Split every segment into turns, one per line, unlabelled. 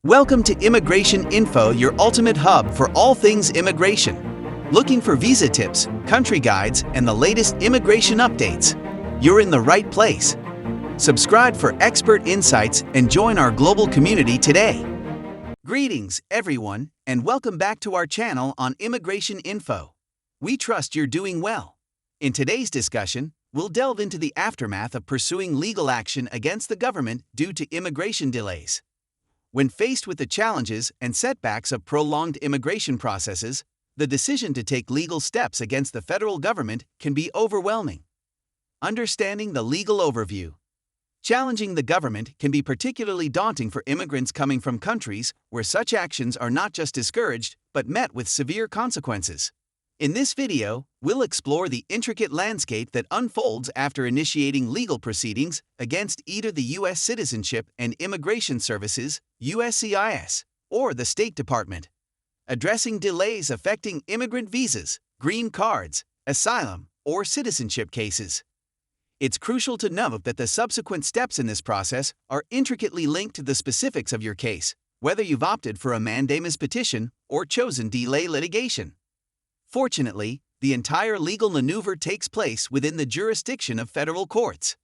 Welcome to Immigration Info, your ultimate hub for all things immigration. Looking for visa tips, country guides, and the latest immigration updates? You're in the right place. Subscribe for expert insights and join our global community today. Greetings, everyone, and welcome back to our channel on Immigration Info. We trust you're doing well. In today's discussion, we'll delve into the aftermath of pursuing legal action against the government due to immigration delays. When faced with the challenges and setbacks of prolonged immigration processes, the decision to take legal steps against the federal government can be overwhelming. Understanding the legal overview. Challenging the government can be particularly daunting for immigrants coming from countries where such actions are not just discouraged but met with severe consequences. In this video, we'll explore the intricate landscape that unfolds after initiating legal proceedings against either the U.S. Citizenship and Immigration Services, USCIS, or the State Department. Addressing delays affecting immigrant visas, green cards, asylum, or citizenship cases. It's crucial to note that the subsequent steps in this process are intricately linked to the specifics of your case, whether you've opted for a mandamus petition or chosen delay litigation. Fortunately, the entire legal maneuver takes place within the jurisdiction of federal courts.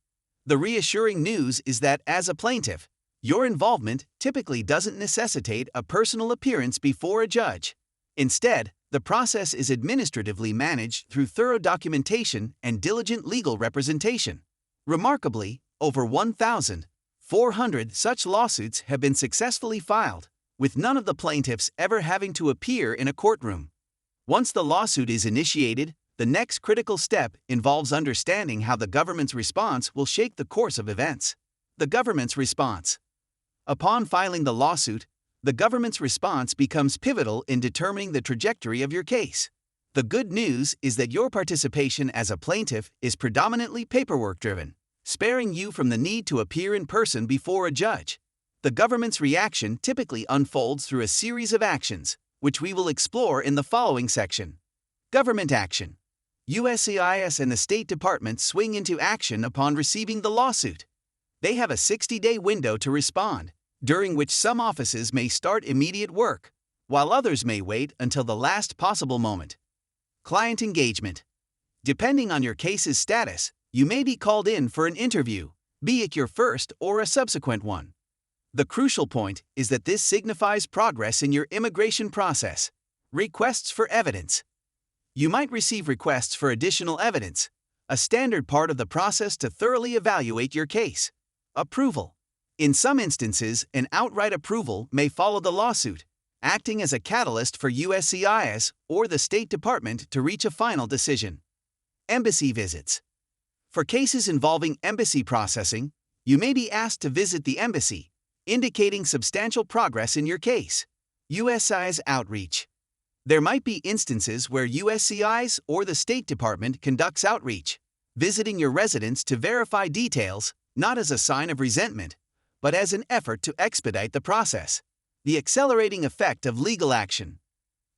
The reassuring news is that as a plaintiff, your involvement typically doesn't necessitate a personal appearance before a judge. Instead, the process is administratively managed through thorough documentation and diligent legal representation. Remarkably, over 1,400 such lawsuits have been successfully filed, with none of the plaintiffs ever having to appear in a courtroom. Once the lawsuit is initiated, the next critical step involves understanding how the government's response will shape the course of events. The government's response. Upon filing the lawsuit, the government's response becomes pivotal in determining the trajectory of your case. The good news is that your participation as a plaintiff is predominantly paperwork-driven, sparing you from the need to appear in person before a judge. The government's reaction typically unfolds through a series of actions, which we will explore in the following section. Government action. USCIS and the State Department swing into action upon receiving the lawsuit. They have a 60-day window to respond, during which some offices may start immediate work, while others may wait until the last possible moment. Client engagement. Depending on your case's status, you may be called in for an interview, be it your first or a subsequent one. The crucial point is that this signifies progress in your immigration process. Requests for evidence. You might receive requests for additional evidence, a standard part of the process to thoroughly evaluate your case. Approval. In some instances, an outright approval may follow the lawsuit, acting as a catalyst for USCIS or the State Department to reach a final decision. Embassy visits. For cases involving embassy processing, you may be asked to visit the embassy, indicating substantial progress in your case. USCIS outreach. There might be instances where USCIS or the State Department conducts outreach, visiting your residence to verify details, not as a sign of resentment, but as an effort to expedite the process. The accelerating effect of legal action.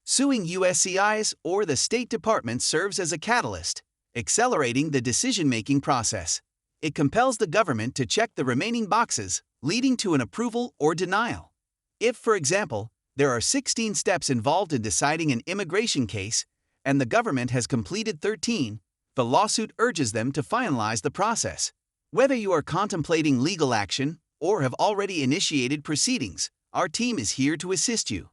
Suing USCIS or the State Department serves as a catalyst, accelerating the decision-making process. It compels the government to check the remaining boxes, leading to an approval or denial. If, for example, there are 16 steps involved in deciding an immigration case, and the government has completed 13, the lawsuit urges them to finalize the process. Whether you are contemplating legal action or have already initiated proceedings, our team is here to assist you.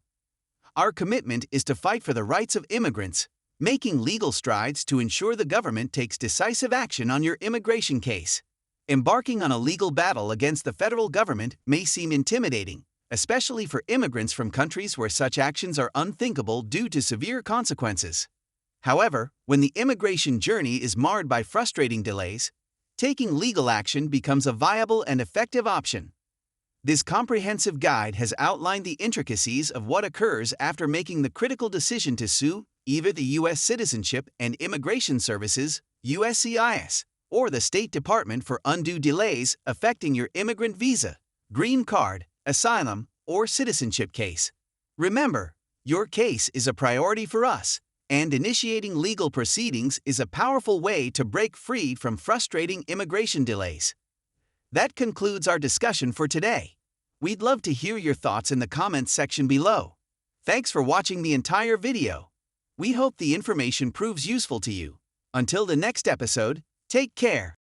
Our commitment is to fight for the rights of immigrants, making legal strides to ensure the government takes decisive action on your immigration case. Embarking on a legal battle against the federal government may seem intimidating, especially for immigrants from countries where such actions are unthinkable due to severe consequences. However, when the immigration journey is marred by frustrating delays, taking legal action becomes a viable and effective option. This comprehensive guide has outlined the intricacies of what occurs after making the critical decision to sue either the U.S. Citizenship and Immigration Services, USCIS, or the State Department for undue delays affecting your immigrant visa, green card, asylum, or citizenship case. Remember, your case is a priority for us, and initiating legal proceedings is a powerful way to break free from frustrating immigration delays. That concludes our discussion for today. We'd love to hear your thoughts in the comments section below. Thanks for watching the entire video. We hope the information proves useful to you. Until the next episode, take care.